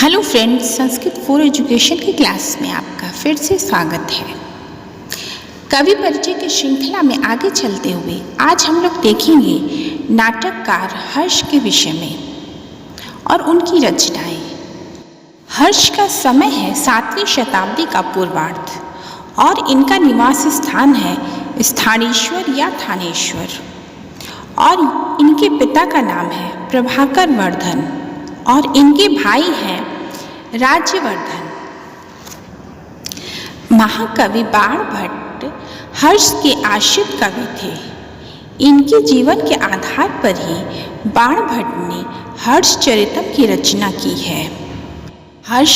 Hello friends, Sanskrit for education की class में आपका फिर से स्वागत है। कवि परिचय की श्रृंखला में आगे चलते हुए आज हम लोग देखेंगे नाटककार हर्ष के विषय में और उनकी रचनाएं। हर्ष का समय है 7वीं शताब्दी का पूर्वार्ध और इनका निवास स्थान है स्थानेश्वर या थानेश्वर और इनके पिता का नाम है प्रभाकर वर्धन और इनके भाई हैं राज्यवर्धन। महाकवि बाण भट्ट हर्ष के आश्रित कवि थे। इनके जीवन के आधार पर ही बाण भट्ट ने हर्षचरितम की रचना की है। हर्ष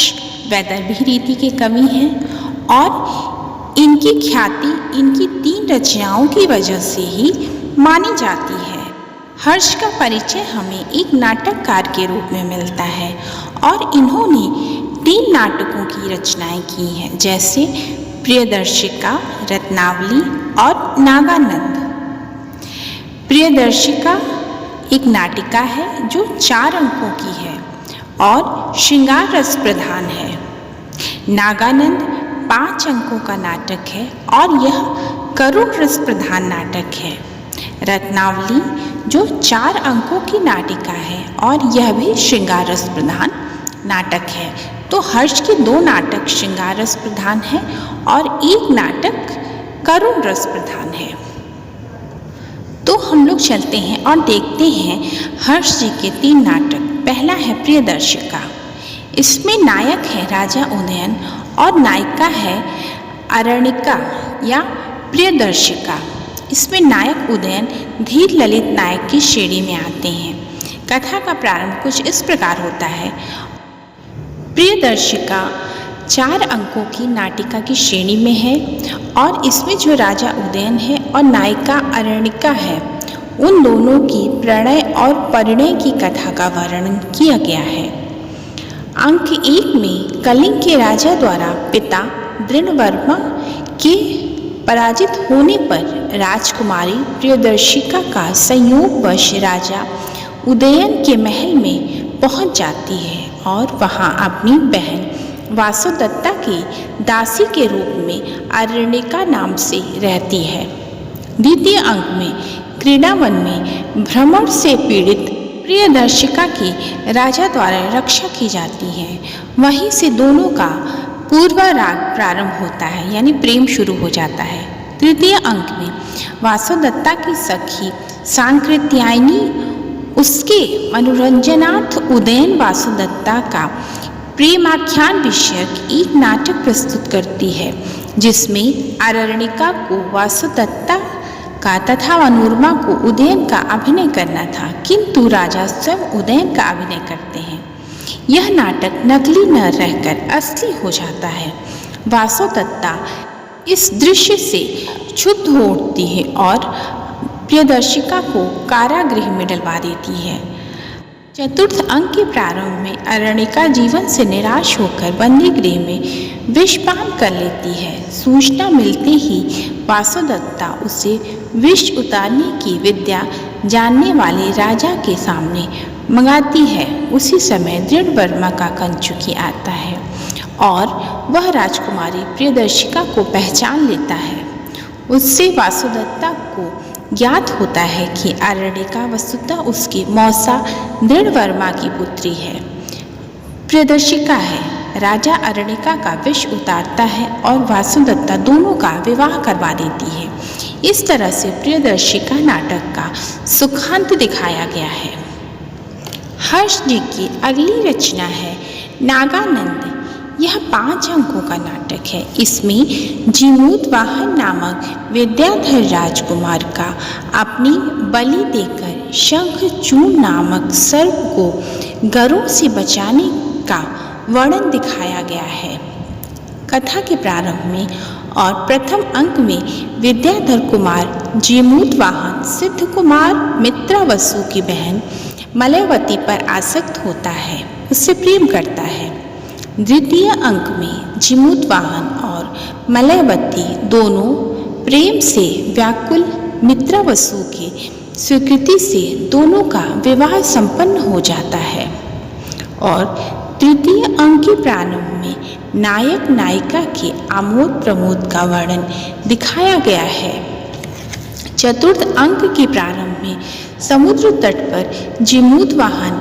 वैदर्भी रीति के कवि हैं और इनकी ख्याति इनकी 3 रचनाओं की वजह से ही मानी जाती है। हर्ष का परिचय हमें एक नाटककार के रूप में मिलता है और इन्होंने 3 नाटकों की रचनाएं की हैं, जैसे प्रियदर्शिका, रत्नावली और नागानंद। प्रियदर्शिका एक नाटिका है जो 4 अंकों की है और श्रृंगार रस प्रधान है। नागानंद 5 अंकों का नाटक है और यह करुण रस प्रधान नाटक है। रत्नावली जो 4 अंकों की नाटिका है और यह भी श्रृंगार रस प्रधान नाटक है। तो हर्ष के 2 नाटक श्रृंगार रस प्रधान है और एक नाटक करुण रस प्रधान है। तो हम लोग चलते हैं और देखते हैं हर्ष जी के 3 नाटक। पहला है प्रियदर्शिका। इसमें नायक है राजा उदयन और नायिका है अरण्यका या प्रियदर्शिका। इसमें नायक उदयन धीर ललित नायक की श्रेणी में आते हैं। कथा का प्रारंभ कुछ इस प्रकार होता है। प्रियदर्शिका 4 अंकों की नाटिका की श्रेणी में है और इसमें जो राजा उदयन है और नायिका अरण्यका है, उन दोनों की प्रणय और परिणय की कथा का वर्णन किया गया है। अंक 1 में कलिंग के राजा द्वारा पिता दृढ़वर्मा के पराजित होने पर राजकुमारी प्रियदर्शिका का संयोगवश राजा उदयन के महल में पहुंच जाती है और वहां अपनी बहन वासुदत्ता की दासी के रूप में अरण्यका नाम से रहती है। द्वितीय अंक में क्रीड़ावन में भ्रमण से पीड़ित प्रियदर्शिका की राजा द्वारा रक्षा की जाती है। वहीं से दोनों का पूर्वाराग प्रारंभ होता है, यानी प्रेम शुरू हो जाता है। तृतीय अंक में वासुदत्ता की सखी सांकृत्यायनी उसके मनोरंजनार्थ उदयन वासुदत्ता का प्रेमाख्यान विषयक एक नाटक प्रस्तुत करती है, जिसमें अरण्यका को वासुदत्ता का तथा मनोरमा को उदयन का अभिनय करना था, किंतु राजा स्वयं उदयन का अभिनय करते हैं। यह नाटक नकली न रहकर असली हो जाता है। वासुदत्ता इस दृश्य से क्षुब्ध हो उठती है और प्रियदर्शिका को कारागृह में डलवा देती है। चतुर्थ अंक के प्रारंभ में अरण्यका जीवन से निराश होकर बंदी गृह में विषपान कर लेती है। सूचना मिलते ही वासुदत्ता उसे विष उतारने की विद्या जानने वाले राजा के सामने मंगाती है। उसी समय दृढ़वर्मा का कंचुकी आता है और वह राजकुमारी प्रियदर्शिका को पहचान लेता है। उससे वासुदत्ता को ज्ञात होता है कि अरण्यका वस्तुतः उसकी मौसा दृढ़वर्मा की पुत्री है, प्रियदर्शिका है। राजा अरण्यका का विष उतारता है और वासुदत्ता दोनों का विवाह करवा देती है। इस तरह से प्रियदर्शिका नाटक का सुखांत दिखाया गया है। हर्ष जी की अगली रचना है नागानंद। यह 5 अंकों का नाटक है। इसमें जीमूतवाहन नामक विद्याधर राजकुमार का अपनी बलि देकर शंखचूर्ण नामक सर्प को गरुड़ से बचाने का वर्णन दिखाया गया है। कथा के प्रारंभ में और प्रथम अंक में विद्याधर कुमार जीमूतवाहन सिद्ध कुमार मित्रावसु की बहन मलयवती पर आसक्त होता है, उससे प्रेम करता है। द्वितीय अंक में जीमूतवाहन और मलयवती दोनों प्रेम से व्याकुल मित्रावसु की स्वीकृति से दोनों का विवाह संपन्न हो जाता है। और तृतीय अंक के प्रारंभ में नायक नायिका के आमोद प्रमोद का वर्णन दिखाया गया है। चतुर्थ अंक के प्रारंभ में समुद्र तट पर जीमूतवाहन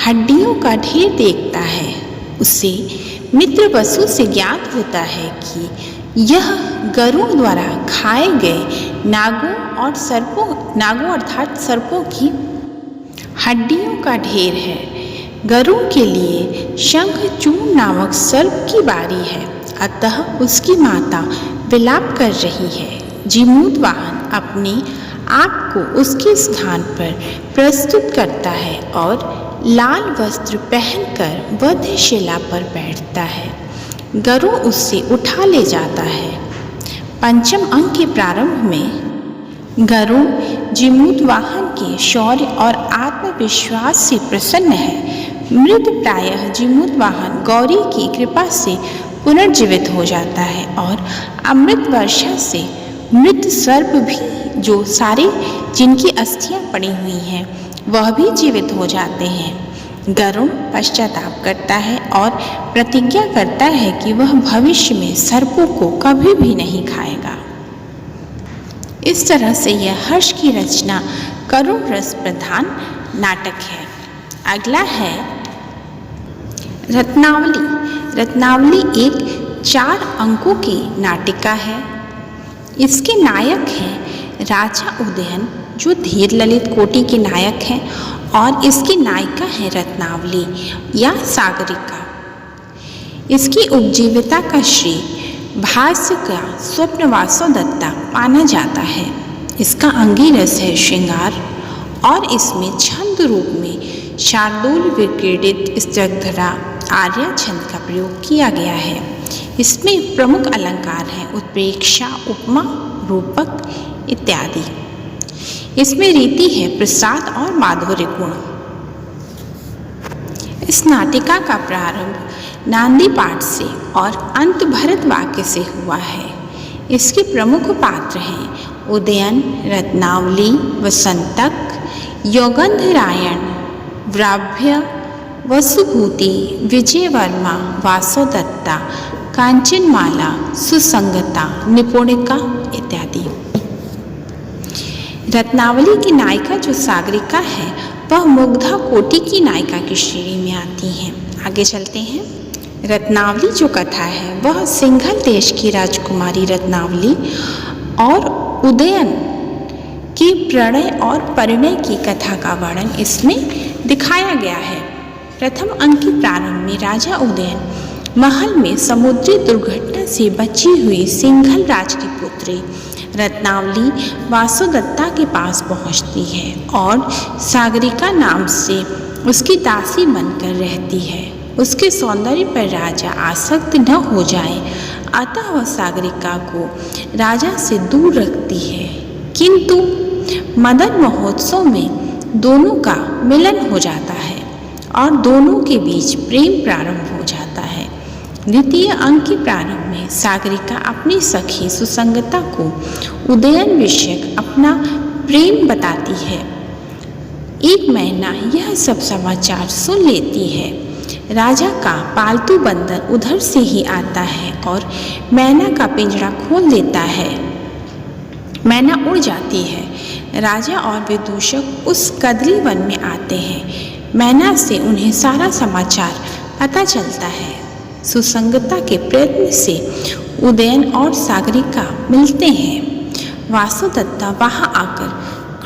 हड्डियों का ढेर देखता है। उसे मित्र वसु से ज्ञात होता है कि यह गरुड़ द्वारा खाए गए नागों अर्थात सर्पों की हड्डियों का ढेर है। गरुड़ के लिए शंखचूर्ण नामक सर्प की बारी है, अतः उसकी माता विलाप कर रही है। जीमूतवाहन अपने आप को उसके स्थान पर प्रस्तुत करता है और लाल वस्त्र पहनकर वधशिला पर बैठता है। गरुड़ उससे उठा ले जाता है। पंचम अंक के प्रारंभ में गरुड़ जीमूतवाहन के शौर्य और आत्मविश्वास से प्रसन्न है। मृत प्रायः जीमूतवाहन गौरी की कृपा से पुनर्जीवित हो जाता है और अमृत वर्षा से मृत सर्प भी जिनकी अस्थियां पड़ी हुई हैं वह भी जीवित हो जाते हैं। गरुड़ पश्चाताप करता है और प्रतिज्ञा करता है कि वह भविष्य में सर्पों को कभी भी नहीं खाएगा। इस तरह से यह हर्ष की रचना करुण रस प्रधान नाटक है। अगला है रत्नावली। रत्नावली एक 4 अंकों की नाटिका है। इसके नायक हैं राजा उदयन जो धीर ललित कोटि के नायक हैं और इसकी नायिका है रत्नावली या सागरिका। इसकी उपजीविका का श्रेय भाष्य का स्वप्न वासोदत्ता माना जाता है। इसका अंगी रस है श्रृंगार और इसमें छंद रूप में शार्दूल विक्रीडित स्त्रग्धरा आर्या छंद का प्रयोग किया गया है। इसमें प्रमुख अलंकार हैं उत्प्रेक्षा, उपमा, रूपक इत्यादि। इसमें रीति है प्रसाद और माधुर्य गुण। इस नाटिका का प्रारंभ नांदी पाठ से और अंत भरत वाक्य से हुआ है। इसके प्रमुख पात्र हैं उदयन, रत्नावली, वसंतक, योगंधरायण, व्राभ्य, वसुभूति, विजयवर्मा, वासोदत्ता, कांचनमाला, सुसंगता, निपुणिका इत्यादि। रत्नावली की नायिका जो सागरिका है वह मुग्धा कोटि की नायिका की श्रेणी में आती हैं। आगे चलते हैं। रत्नावली जो कथा है वह सिंघल देश की राजकुमारी रत्नावली और उदयन की प्रणय और परिणय की कथा का वर्णन इसमें दिखाया गया है। प्रथम अंक के प्रारंभ में राजा उदयन महल में समुद्री दुर्घटना से बची हुई सिंघल राज की पुत्री रत्नावली वासुदत्ता के पास पहुंचती है और सागरिका नाम से उसकी दासी बनकर रहती है। उसके सौंदर्य पर राजा आसक्त न हो जाए अतः वह सागरिका को राजा से दूर रखती है, किंतु मदन महोत्सव में दोनों का मिलन हो जाता है और दोनों के बीच प्रेम प्रारंभ हो जाता है। द्वितीय अंक के प्रारंभ में सागरिका अपनी सखी सुसंगता को उदयन विषयक अपना प्रेम बताती है। एक मैना यह सब समाचार सुन लेती है। राजा का पालतू बंदर उधर से ही आता है और मैना का पिंजरा खोल देता है। मैना उड़ जाती है। राजा और विदूषक उस कदली वन में आते हैं। मैना से उन्हें सारा समाचार पता चलता है। सुसंगता के प्रयत्न से उदयन और सागरिका मिलते हैं। वासुदत्ता वहां आकर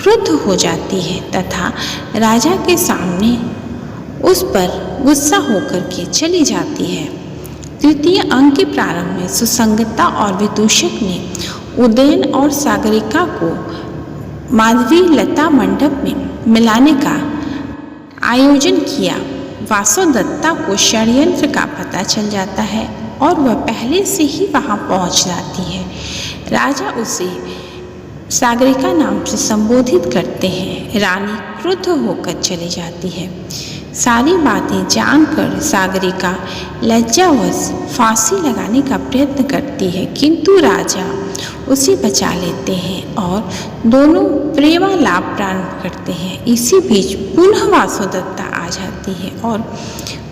क्रुद्ध हो जाती है तथा राजा के सामने उस पर गुस्सा होकर के चली जाती है। तृतीय अंक के प्रारंभ में सुसंगता और विदूषक ने उदयन और सागरिका को माधवी लता मंडप में मिलाने का आयोजन किया। वासुदत्ता को षड्यंत्र का पता चल जाता है और वह पहले से ही वहां पहुंच जाती है। राजा उसे सागरिका नाम से संबोधित करते हैं। रानी क्रुद्ध होकर चली जाती है। सारी बातें जानकर सागरिका लज्जावश फांसी लगाने का प्रयत्न करती है, किंतु राजा उसे बचा लेते हैं और दोनों प्रेमालाप प्रारंभ करते हैं। इसी बीच पुनः वासुदत्ता आ जाती है और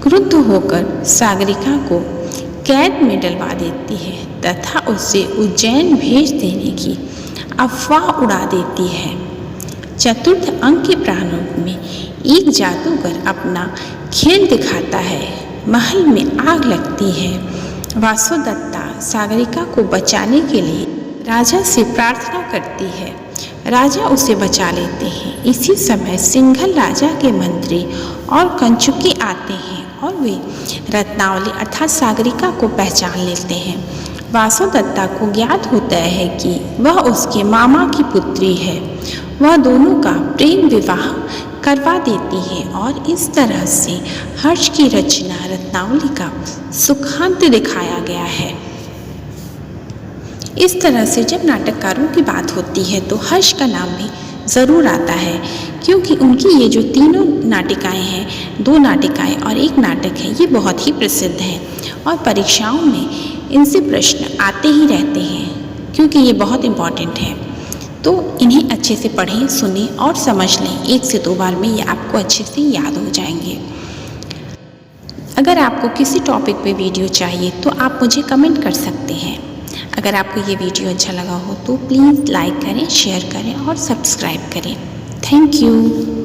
क्रुद्ध होकर सागरिका को कैद में डलवा देती है तथा उसे उज्जैन भेज देने की अफवाह उड़ा देती है। चतुर्थ अंक के प्रारंभ में एक जादूगर अपना खेल दिखाता है। महल में आग लगती है। वासुदत्ता सागरिका को बचाने के लिए राजा से प्रार्थना करती है। राजा उसे बचा लेते हैं। इसी समय सिंघल राजा के मंत्री और कंचुकी आते हैं और वे रत्नावली अर्थात सागरिका को पहचान लेते हैं। वासुदत्ता को ज्ञात होता है कि वह उसके मामा की पुत्री है। वह दोनों का प्रेम विवाह करवा देती है और इस तरह से हर्ष की रचना रत्नावली का सुखांत दिखाया गया है। इस तरह से जब नाटककारों की बात होती है तो हर्ष का नाम भी ज़रूर आता है, क्योंकि उनकी ये जो तीनों नाटिकाएं हैं, 2 नाटिकाएं और 1 नाटक है, ये बहुत ही प्रसिद्ध हैं और परीक्षाओं में इनसे प्रश्न आते ही रहते हैं, क्योंकि ये बहुत इम्पॉर्टेंट है। तो इन्हें अच्छे से पढ़ें, सुनें और समझ लें। 1 से 2 बार में ये आपको अच्छे से याद हो जाएंगे। अगर आपको किसी टॉपिक पे वीडियो चाहिए तो आप मुझे कमेंट कर सकते हैं। अगर आपको ये वीडियो अच्छा लगा हो तो प्लीज़ लाइक करें, शेयर करें और सब्सक्राइब करें। Thank you.